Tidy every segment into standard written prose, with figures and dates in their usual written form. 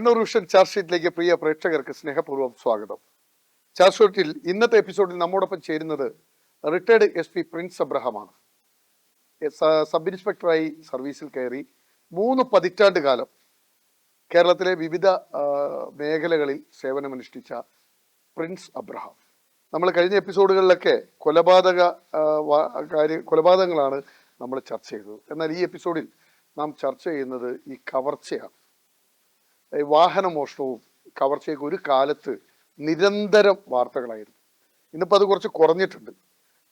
Kannur vision charge ഷീറ്റിലേക്ക് പ്രിയ പ്രേക്ഷകർക്ക് സ്നേഹപൂർവ്വം സ്വാഗതം. ചാർജ് ഷീറ്റിൽ ഇന്നത്തെ എപ്പിസോഡിൽ നമ്മോടൊപ്പം ചേരുന്നത് റിട്ടയർഡ് SP പ്രിൻസ് അബ്രഹാമാണ്. സബ് ഇൻസ്പെക്ടറായി സർവീസിൽ കയറി 3 പതിറ്റാണ്ട് കാലം കേരളത്തിലെ വിവിധ മേഖലകളിൽ സേവനമനുഷ്ഠിച്ച പ്രിൻസ് അബ്രഹാം. നമ്മൾ കഴിഞ്ഞ എപ്പിസോഡുകളിലൊക്കെ കൊലപാതകങ്ങളാണ് നമ്മൾ ചർച്ച ചെയ്തത്. എന്നാൽ ഈ എപ്പിസോഡിൽ നാം ചർച്ച ചെയ്യുന്നത് ഈ കവർച്ചയാണ്. വാഹന മോഷണവും കവർച്ചയൊക്കെ ഒരു കാലത്ത് നിരന്തരം വാർത്തകളായിരുന്നു. ഇന്നിപ്പോൾ അത് കുറച്ച് കുറഞ്ഞിട്ടുണ്ട്.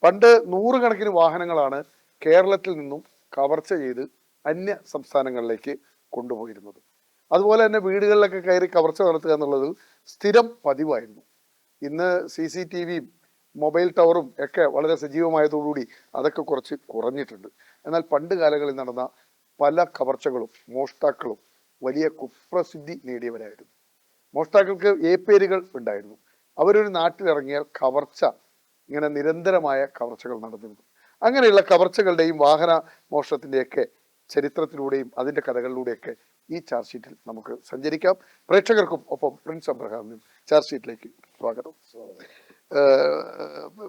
പണ്ട് 100 കണക്കിന് വാഹനങ്ങളാണ് കേരളത്തിൽ നിന്നും കവർച്ച ചെയ്ത് അന്യ സംസ്ഥാനങ്ങളിലേക്ക് കൊണ്ടുപോയിരുന്നത്. അതുപോലെ തന്നെ വീടുകളിലൊക്കെ കയറി കവർച്ച നടത്തുക എന്നുള്ളത് സ്ഥിരം പതിവായിരുന്നു. ഇന്ന് CCTVയും മൊബൈൽ ടവറും ഒക്കെ വളരെ സജീവമായതോടുകൂടി അതൊക്കെ കുറച്ച് കുറഞ്ഞിട്ടുണ്ട്. എന്നാൽ പണ്ട് കാലങ്ങളിൽ നടന്ന പല കവർച്ചകളും മോഷ്ടാക്കളും വലിയ കുപ്രസിദ്ധി നേടിയവരായിരുന്നു. മോഷ്ടാക്കൾക്ക് പേരുകൾ ഉണ്ടായിരുന്നു. അവരൊരു നാട്ടിലിറങ്ങിയാൽ കവർച്ച, ഇങ്ങനെ നിരന്തരമായ കവർച്ചകൾ നടന്നിരുന്നു. അങ്ങനെയുള്ള കവർച്ചകളുടെയും വാഹന മോഷണത്തിൻ്റെയൊക്കെ ചരിത്രത്തിലൂടെയും അതിൻ്റെ കഥകളിലൂടെയൊക്കെ ഈ ചാർജ് ഷീറ്റിൽ നമുക്ക് സഞ്ചരിക്കാം. പ്രേക്ഷകർക്കും ഒപ്പം പ്രിൻസ് അബ്രഹാമിനും ചാർജ് ഷീറ്റിലേക്ക് സ്വാഗതം.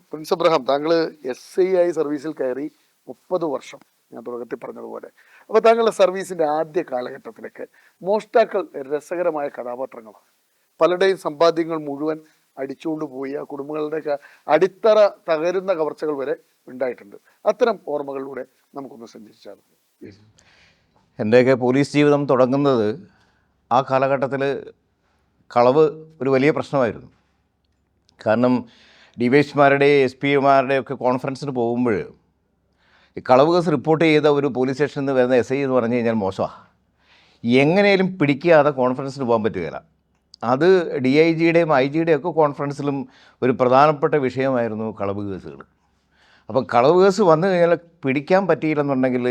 പ്രിൻസ് അബ്രഹാം, താങ്കൾ SI ആയി സർവീസിൽ കയറി 30 വർഷം, ഞാൻ തുടക്കത്തിൽ പറഞ്ഞതുപോലെ. അപ്പോൾ താങ്കളുടെ സർവീസിൻ്റെ ആദ്യ കാലഘട്ടത്തിലൊക്കെ മോഷ്ടാക്കൾ രസകരമായ കഥാപാത്രങ്ങളാണ്. പലരുടെയും സമ്പാദ്യങ്ങൾ മുഴുവൻ അടിച്ചുകൊണ്ട് പോയി ആ കുടുംബങ്ങളുടെയൊക്കെ അടിത്തറ തകരുന്ന കവർച്ചകൾ വരെ ഉണ്ടായിട്ടുണ്ട്. അത്തരം ഓർമ്മകളിലൂടെ നമുക്കൊന്ന് സഞ്ചരിച്ചാൽ. എൻ്റെയൊക്കെ പോലീസ് ജീവിതം തുടങ്ങുന്നത് ആ കാലഘട്ടത്തിൽ കളവ് ഒരു വലിയ പ്രശ്നമായിരുന്നു. കാരണം DYSPമാരുടെയും SP-മാരുടെയൊക്കെ കോൺഫറൻസിന് പോകുമ്പോൾ ഈ കളവ് കേസ് റിപ്പോർട്ട് ചെയ്ത ഒരു പോലീസ് സ്റ്റേഷനിൽ നിന്ന് വരുന്ന SI എന്ന് പറഞ്ഞു കഴിഞ്ഞാൽ മോശമാണ്. എങ്ങനെയും പിടിക്കാതെ കോൺഫറൻസിന് പോകാൻ പറ്റുകയില്ല. അത് DIGയുടെയും IG-യുടെയും ഒക്കെ കോൺഫറൻസിലും ഒരു പ്രധാനപ്പെട്ട വിഷയമായിരുന്നു കളവ് കേസുകൾ. അപ്പം കളവ് കേസ് വന്നു കഴിഞ്ഞാൽ പിടിക്കാൻ പറ്റിയില്ലെന്നുണ്ടെങ്കിൽ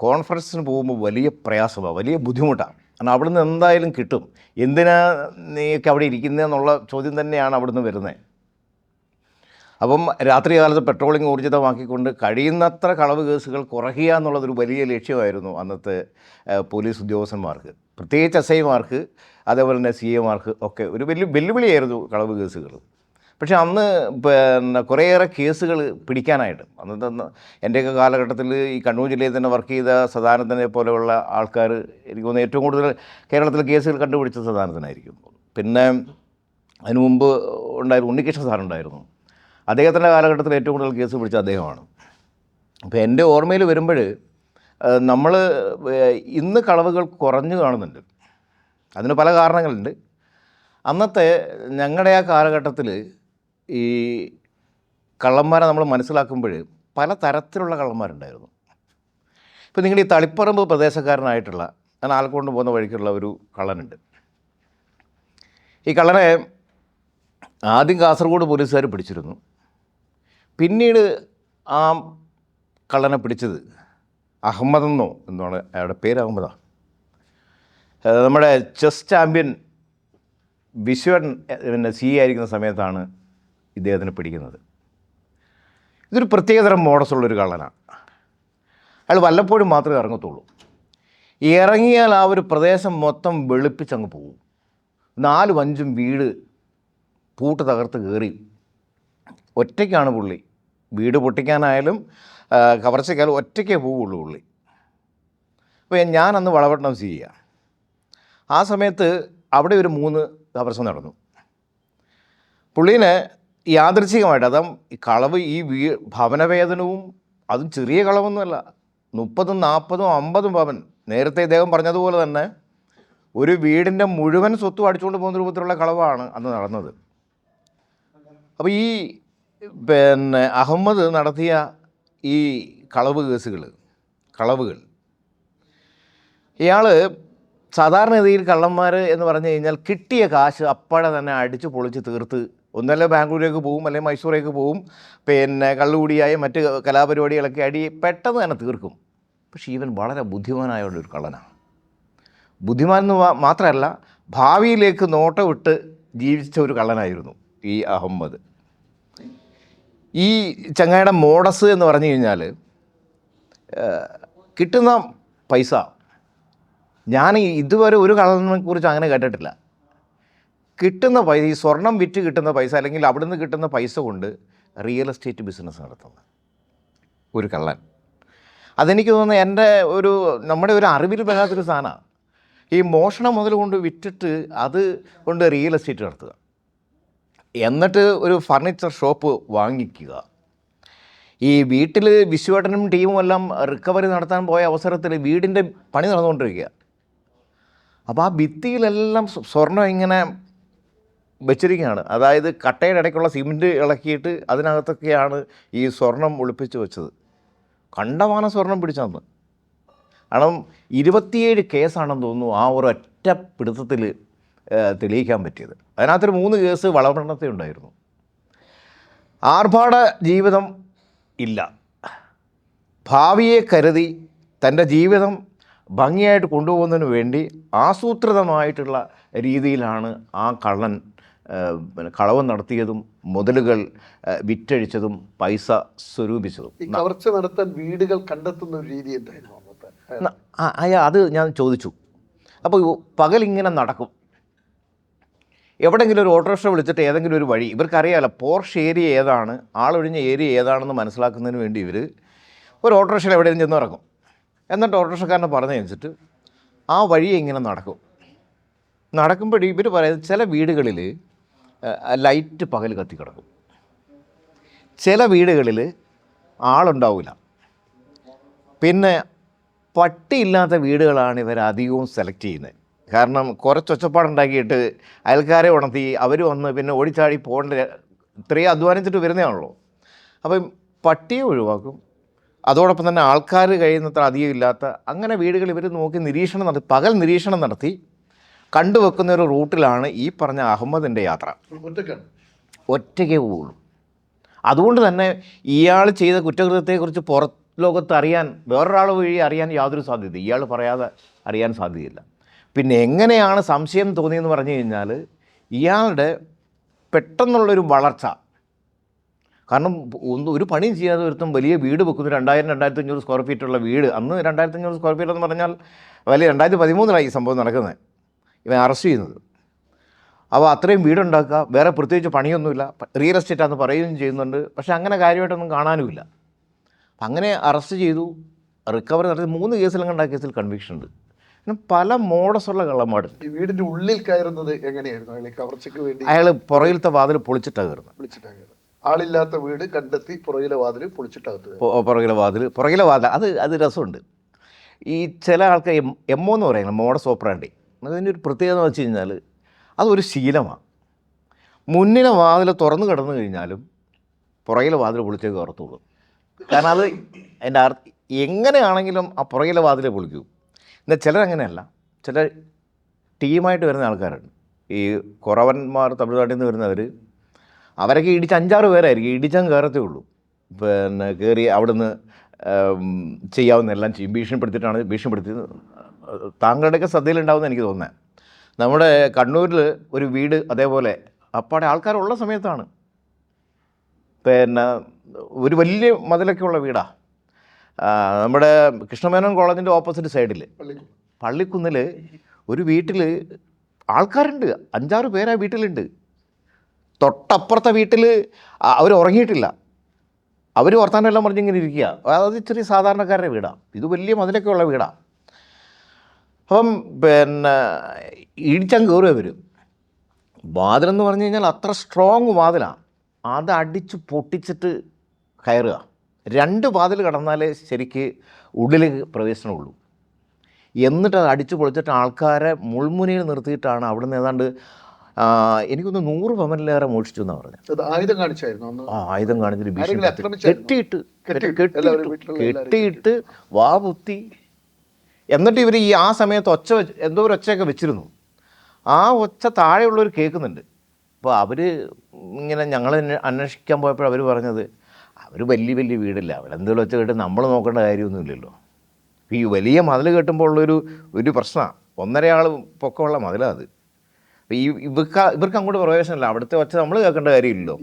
കോൺഫറൻസിന് പോകുമ്പോൾ വലിയ പ്രയാസമാണ്, വലിയ ബുദ്ധിമുട്ടാണ്. കാരണം അവിടെ നിന്ന് എന്തായാലും കിട്ടും. എന്തിനാ നീയൊക്കെ അവിടെ ഇരിക്കുന്നതെന്നുള്ള ചോദ്യം തന്നെയാണ് അവിടെ നിന്ന് വരുന്നത്. അപ്പം രാത്രി കാലത്ത് പെട്രോളിംഗ് ഊർജിതമാക്കിക്കൊണ്ട് കഴിയുന്നത്ര കളവ് കേസുകൾ കുറയ്ക്കുക എന്നുള്ളതൊരു വലിയ ലക്ഷ്യമായിരുന്നു അന്നത്തെ പോലീസ് ഉദ്യോഗസ്ഥന്മാർക്ക്, പ്രത്യേകിച്ച് SIമാർക്ക്, അതേപോലെ തന്നെ CAമാർക്ക് ഒക്കെ ഒരു വലിയ വെല്ലുവിളിയായിരുന്നു കളവ് കേസുകൾ. പക്ഷേ അന്ന് കുറേയേറെ കേസുകൾ പിടിക്കാനായിട്ട് അന്നത്തെ എൻ്റെയൊക്കെ കാലഘട്ടത്തിൽ ഈ കണ്ണൂർ ജില്ലയിൽ തന്നെ വർക്ക് ചെയ്ത സദാനന്ദനെ പോലെയുള്ള ആൾക്കാർ, എനിക്ക് തോന്നുന്നു ഏറ്റവും കൂടുതൽ കേരളത്തിൽ കേസുകൾ കണ്ടുപിടിച്ച സദാനന്ദനായിരിക്കും. പിന്നെ അതിനു മുമ്പ് ഉണ്ടായിരുന്നു ഉണ്ണികൃഷ്ണൻ സാറുണ്ടായിരുന്നു. അദ്ദേഹത്തിൻ്റെ കാലഘട്ടത്തിൽ ഏറ്റവും കൂടുതൽ കേസ് പിടിച്ച അദ്ദേഹമാണ്. അപ്പോൾ എൻ്റെ ഓർമ്മയിൽ വരുമ്പോൾ നമ്മൾ ഇന്ന് കളവുകൾ കുറഞ്ഞു കാണുന്നുണ്ട്. അതിന് പല കാരണങ്ങളുണ്ട്. അന്നത്തെ ഞങ്ങളുടെ ആ കാലഘട്ടത്തിൽ ഈ കള്ളന്മാരെ നമ്മൾ മനസ്സിലാക്കുമ്പോൾ പല തരത്തിലുള്ള കള്ളന്മാരുണ്ടായിരുന്നു. ഇപ്പോൾ നിങ്ങൾ ഈ തളിപ്പറമ്പ് പ്രദേശക്കാരനായിട്ടുള്ള, ഞാൻ ആൽക്കൊണ്ട് പോകുന്ന വഴിക്കുള്ള ഒരു കള്ളനുണ്ട്. ഈ കള്ളനെ ആദ്യം കാസർഗോഡ് പോലീസുകാർ പിടിച്ചിരുന്നു. പിന്നീട് ആ കള്ളനെ പിടിച്ചത് അഹമ്മദെന്നോ എന്നാണ് അയാളുടെ പേര്. അഹമ്മദാണ്. നമ്മുടെ ചെസ് ചാമ്പ്യൻ വിശ്വൻ പിന്നെ CA ആയിരിക്കുന്ന സമയത്താണ് ഇദ്ദേഹത്തിന് പിടിക്കുന്നത്. ഇതൊരു പ്രത്യേകതരം മോഡസുള്ളൊരു കള്ളനാണ്. അയാൾ വല്ലപ്പോഴും മാത്രമേ ഇറങ്ങത്തുള്ളൂ. ഇറങ്ങിയാൽ ആ ഒരു പ്രദേശം മൊത്തം വെളുപ്പിച്ചങ്ങ് പോകും. 4-5 വീട് പൂട്ട് തകർത്ത് കയറി ഒറ്റയ്ക്കാണ് പുള്ളി. വീട് പൊട്ടിക്കാനായാലും കവർച്ചയ്ക്കായാലും ഒറ്റയ്ക്കേ പോവുള്ളൂ പുള്ളി. അപ്പോൾ ഞാനന്ന് വളപട്ടണം CA. ആ സമയത്ത് അവിടെ ഒരു 3 കവർച്ച നടന്നു. പുള്ളീനെ യാദൃച്ഛികമായിട്ട്, അതും ഈ കളവ്, ഈ ഭവനവേദനവും, അതും ചെറിയ കളവൊന്നുമല്ല, 30, 40, 50 ഭവൻ. നേരത്തെ ഇദ്ദേഹം പറഞ്ഞതുപോലെ തന്നെ ഒരു വീടിൻ്റെ മുഴുവൻ സ്വത്തും അടിച്ചുകൊണ്ട് പോകുന്ന രൂപത്തിലുള്ള കളവാണ് അന്ന് നടന്നത്. അപ്പോൾ ഈ അഹമ്മദ് നടത്തിയ ഈ കളവുകൾ ഇയാൾ സാധാരണഗതിയിൽ കള്ളന്മാർ എന്ന് പറഞ്ഞു കഴിഞ്ഞാൽ കിട്ടിയ കാശ് അപ്പോഴെ തന്നെ അടിച്ച് പൊളിച്ച് തീർത്ത് ഒന്നല്ല ബാംഗ്ലൂരേക്ക് പോവും, അല്ലെങ്കിൽ മൈസൂരേക്ക് പോവും, പിന്നെ കള്ളുകൂടിയായ മറ്റ് കലാപരിപാടികളൊക്കെ പെട്ടെന്ന് തന്നെ തീർക്കും. പക്ഷേ ഇവൻ വളരെ ബുദ്ധിമാനായ ഒരു കള്ളനാണ്. ബുദ്ധിമാൻ എന്ന് മാത്രമല്ല, ഭാവിയിലേക്ക് നോട്ടമിട്ട് ജീവിച്ച ഒരു കള്ളനായിരുന്നു ഈ അഹമ്മദ്. ഈ ചങ്ങായിയുടെ മോഡസ് എന്ന് പറഞ്ഞു കഴിഞ്ഞാൽ കിട്ടുന്ന പൈസ ഞാൻ ഇതുവരെ ഒരു കള്ളനെ കുറിച്ച് അങ്ങനെ കേട്ടിട്ടില്ല. കിട്ടുന്ന പൈസ, ഈ സ്വർണം വിറ്റ് കിട്ടുന്ന പൈസ അല്ലെങ്കിൽ അവിടുന്ന് കിട്ടുന്ന പൈസ കൊണ്ട് റിയൽ എസ്റ്റേറ്റ് ബിസിനസ് നടത്തുന്ന ഒരു കള്ളൻ. അതെനിക്ക് തോന്നുന്നത് നമ്മുടെ ഒരു അറിവിൽ വരാത്തൊരു സാധനമാണ്. ഈ മോഷണം മുതൽ കൊണ്ട് വിറ്റിട്ട് അത് കൊണ്ട് റിയൽ എസ്റ്റേറ്റ് നടത്തുക, എന്നിട്ട് ഒരു ഫർണിച്ചർ ഷോപ്പ് വാങ്ങിക്കുക. ഈ വീട്ടിൽ വിശ്വേട്ടനും ടീമും എല്ലാം റിക്കവറി നടത്താൻ പോയ അവസരത്തിൽ വീടിൻ്റെ പണി നടന്നുകൊണ്ടിരിക്കുക. അപ്പോൾ ആ ഭിത്തിയിലെല്ലാം സ്വർണം ഇങ്ങനെ വെച്ചിരിക്കുകയാണ്. അതായത് കട്ടയുടെ ഇടയ്ക്കുള്ള സിമെൻറ്റ് ഇളക്കിയിട്ട് അതിനകത്തൊക്കെയാണ് ഈ സ്വർണം ഒളിപ്പിച്ച് വെച്ചത്. കണ്ടമാനം സ്വർണം പിടിച്ചന്ന്. കാരണം 27 കേസാണെന്ന് തോന്നുന്നു ആ ഒരൊറ്റ പിടുത്തത്തിൽ തെളിയിക്കാൻ പറ്റിയത്. അതിനകത്തൊരു 3 കേസ് വളപട്ടണത്തിൽ ഉണ്ടായിരുന്നു. ആർഭാട ജീവിതം ഇല്ല, ഭാവിയെ കരുതി തൻ്റെ ജീവിതം ഭംഗിയായിട്ട് കൊണ്ടുപോകുന്നതിന് വേണ്ടി ആസൂത്രിതമായിട്ടുള്ള രീതിയിലാണ് ആ കള്ളൻ കളവ് നടത്തിയതും മുതലുകൾ വിറ്റഴിച്ചതും പൈസ സ്വരൂപിച്ചതും. ഈ കവർച്ച നടത്താൻ വീടുകൾ കണ്ടെത്തുന്ന ഒരു രീതി എന്തായിരുന്നു? അത് ഞാൻ ചോദിച്ചു. അപ്പോൾ പകലിങ്ങനെ നടക്കും, എവിടെയെങ്കിലും ഒരു ഓട്ടോറിക്ഷ വിളിച്ചിട്ട് ഏതെങ്കിലും ഒരു വഴി, ഇവർക്കറിയാമല്ലോ പോർഷ് ഏരിയ ഏതാണ്, ആളൊഴിഞ്ഞ ഏരിയ ഏതാണെന്ന് മനസ്സിലാക്കുന്നതിന് വേണ്ടി ഇവർ ഒരു ഓട്ടോറിക്ഷയിൽ എവിടെയും ചെന്ന് ഇറങ്ങും. എന്നിട്ട് ഓട്ടോറിക്ഷക്കാരനെ പറഞ്ഞു വെച്ചിട്ട് ആ വഴി ഇങ്ങനെ നടക്കുമ്പോൾ ഇവർ പറയുന്നത് ചില വീടുകളിൽ ലൈറ്റ് പകൽ കത്തിക്കിടക്കും, ചില വീടുകളിൽ ആളുണ്ടാവില്ല, പിന്നെ പട്ടിയില്ലാത്ത വീടുകളാണ് ഇവർ അധികവും സെലക്ട് ചെയ്യുന്നത്. കാരണം കുറച്ച് ഒച്ചപ്പാടുണ്ടാക്കിയിട്ട് അയൽക്കാരെ ഉണർത്തി അവർ വന്ന് പിന്നെ ഓടിച്ചാടി പോകേണ്ട, ഇത്രയും അധ്വാനിച്ചിട്ട് വരുന്നതാണല്ലോ. അപ്പം പട്ടിയെ ഒഴിവാക്കും, അതോടൊപ്പം തന്നെ ആൾക്കാർ കഴിയുന്നത്ര അധികം ഇല്ലാത്ത അങ്ങനെ വീടുകൾ ഇവർ നോക്കി പകൽ നിരീക്ഷണം നടത്തി കണ്ടുവെക്കുന്ന ഒരു റൂട്ടിലാണ് ഈ പറഞ്ഞ അഹമ്മദിൻ്റെ യാത്ര. ഒറ്റയ്ക്കേ പോവുള്ളൂ. അതുകൊണ്ട് തന്നെ ഇയാൾ ചെയ്ത കുറ്റകൃത്യത്തെക്കുറിച്ച് പുറത്ത് ലോകത്ത് അറിയാൻ, വേറൊരാൾ വഴി അറിയാൻ യാതൊരു സാധ്യത, ഇയാൾ പറയാതെ അറിയാൻ സാധ്യതയില്ല. പിന്നെ എങ്ങനെയാണ് സംശയം തോന്നിയെന്ന് പറഞ്ഞു കഴിഞ്ഞാൽ ഇയാളുടെ പെട്ടെന്നുള്ളൊരു വളർച്ച. കാരണം ഒരു പണിയും ചെയ്യാതെ ഒരുത്തും വലിയ വീട് വെക്കുന്നു, 2000-2500 സ്ക്വയർ ഫീറ്റുള്ള വീട്. അന്ന് 2500 സ്ക്വയർ ഫീറ്റ് എന്ന് പറഞ്ഞാൽ വലിയ 2013 ഈ സംഭവം നടക്കുന്നത്, ഇവൻ അറസ്റ്റ് ചെയ്യുന്നത്. അപ്പോൾ അത്രയും വീടുണ്ടാക്കുക, വേറെ പ്രത്യേകിച്ച് പണിയൊന്നുമില്ല, റിയൽ എസ്റ്റേറ്റാണെന്ന് പറയുകയും ചെയ്യുന്നുണ്ട്. പക്ഷേ അങ്ങനെ കാര്യമായിട്ടൊന്നും കാണാനുമില്ല. അങ്ങനെ അറസ്റ്റ് ചെയ്തു, റിക്കവറി നടത്തി 3 കേസിലും കേസിൽ കൺവിക്ഷൻ ഉണ്ട്. പിന്നെ പല മോഡസുള്ള കള്ളന്മാരുണ്ട്. ഈ വീടിൻ്റെ ഉള്ളിൽ കയറുന്നത് എങ്ങനെയായിരുന്നു? അയാൾ കവർച്ചയ്ക്ക് വേണ്ടി അയാൾ പുറകിലത്തെ വാതിൽ പൊളിച്ചിട്ടാണ് കയറുന്നത്. ആളില്ലാത്ത വീട് കണ്ടെത്തി പുറകിലെ വാതിൽ പൊളിച്ചിട്ടകത്ത്. പുറകിലെ വാതിൽ അത് രസമുണ്ട്. ഈ ചില ആൾക്ക് എമ്മോ എന്ന് പറയുന്നത് മോഡസ് ഓപ്പറാണ്ടി, അതിൻ്റെ ഒരു പ്രത്യേകത എന്ന് വെച്ച് കഴിഞ്ഞാൽ അതൊരു ശീലമാണ്. മുന്നിലെ വാതിൽ തുറന്നു കിടന്നു കഴിഞ്ഞാലും പുറകിലെ വാതിൽ പൊളിച്ചേ കയറത്തുള്ളൂ. കാരണം അത് അതിൻ്റെ എങ്ങനെയാണെങ്കിലും ആ പുറകിലെ വാതിലെ പൊളിക്കൂ. എന്നാൽ ചിലരങ്ങനെയല്ല, ചില ടീമായിട്ട് വരുന്ന ആൾക്കാരുണ്ട്. ഈ കുറവന്മാർ തമിഴ്നാട്ടിൽ നിന്ന് വരുന്നവർ, അവരൊക്കെ ഇടിച്ച് 5-6 പേരായിരിക്കും, ഇടിച്ചാൽ കയറത്തേ ഉള്ളൂ. പിന്നെ കയറി അവിടുന്ന് ചെയ്യാവുന്ന എല്ലാം ചെയ്യും. ഭീഷണിപ്പെടുത്തിയത് താങ്കളുടെയൊക്കെ ശ്രദ്ധയിലുണ്ടാവുമെന്ന് എനിക്ക് തോന്നുന്നത്. നമ്മുടെ കണ്ണൂരിൽ ഒരു വീട് അതേപോലെ അപ്പാടെ ആൾക്കാരുള്ള സമയത്താണ്, പിന്നെ ഒരു വലിയ മതിലൊക്കെ ഉള്ള വീടാണ്. നമ്മുടെ കൃഷ്ണമേനോൻ കോളേജിൻ്റെ ഓപ്പോസിറ്റ് സൈഡിൽ പള്ളിക്കുന്നിൽ ഒരു വീട്ടിൽ ആൾക്കാരുണ്ട്, 5-6 പേര് ആ വീട്ടിലുണ്ട്. തൊട്ടപ്പുറത്തെ വീട്ടിൽ അവർ ഉറങ്ങിയിട്ടില്ല, അവർ വർത്താനെല്ലാം പറഞ്ഞിങ്ങനെ ഇരിക്കുക. അത് ചെറിയ സാധാരണക്കാരുടെ വീടാണ്, ഇത് വലിയ മതിലൊക്കെ ഉള്ള വീടാണ്. അപ്പം പിന്നെ ഇടിച്ചാൽ കയറുക വരും. വാതിലെന്ന് പറഞ്ഞു കഴിഞ്ഞാൽ അത്ര സ്ട്രോങ് വാതിലാണ്, അത് അടിച്ച് പൊട്ടിച്ചിട്ട് കയറുക. 2 വാതിൽ കടന്നാലേ ശരിക്ക് ഉള്ളിൽ പ്രവേശനമുള്ളൂ. എന്നിട്ട് അത് അടിച്ച് പൊളിച്ചിട്ട് ആൾക്കാരെ മുൾമുനയിൽ നിർത്തിയിട്ടാണ് അവിടുന്ന് ഏതാണ്ട് എനിക്കൊന്ന് 100 പവനിലേറെ മോഷിച്ചു എന്നാണ് പറഞ്ഞത്. ആയുധം കാണിച്ചായിരുന്നു. ആയുധം കാണിച്ചിട്ട് കെട്ടിയിട്ട് വാ പുത്തി. എന്നിട്ട് ഇവർ ആ സമയത്ത് എന്തോ ഒരു ഒച്ചയൊക്കെ വെച്ചിരുന്നു. ആ ഒച്ച താഴെയുള്ളവർ കേൾക്കുന്നുണ്ട്. അപ്പോൾ അവർ ഇങ്ങനെ ഞങ്ങൾ അന്വേഷിക്കാൻ പോയപ്പോൾ അവർ പറഞ്ഞത് അവർ വലിയ വീടില്ല, അവരെന്തെങ്കിലും ഒച്ച കേട്ട് നമ്മൾ നോക്കേണ്ട കാര്യമൊന്നുമില്ലല്ലോ. ഈ വലിയ മതിൽ കെട്ടുമ്പോൾ ഒരു പ്രശ്നമാണ്, 1.5 ആൾ പൊക്കമുള്ള മതിലാണ് അത്. ഇവർക്ക് അങ്ങോട്ട് പ്രവേശനമില്ല, അവിടുത്തെ ഒച്ച നമ്മൾ കേൾക്കേണ്ട കാര്യമില്ലല്ലോ.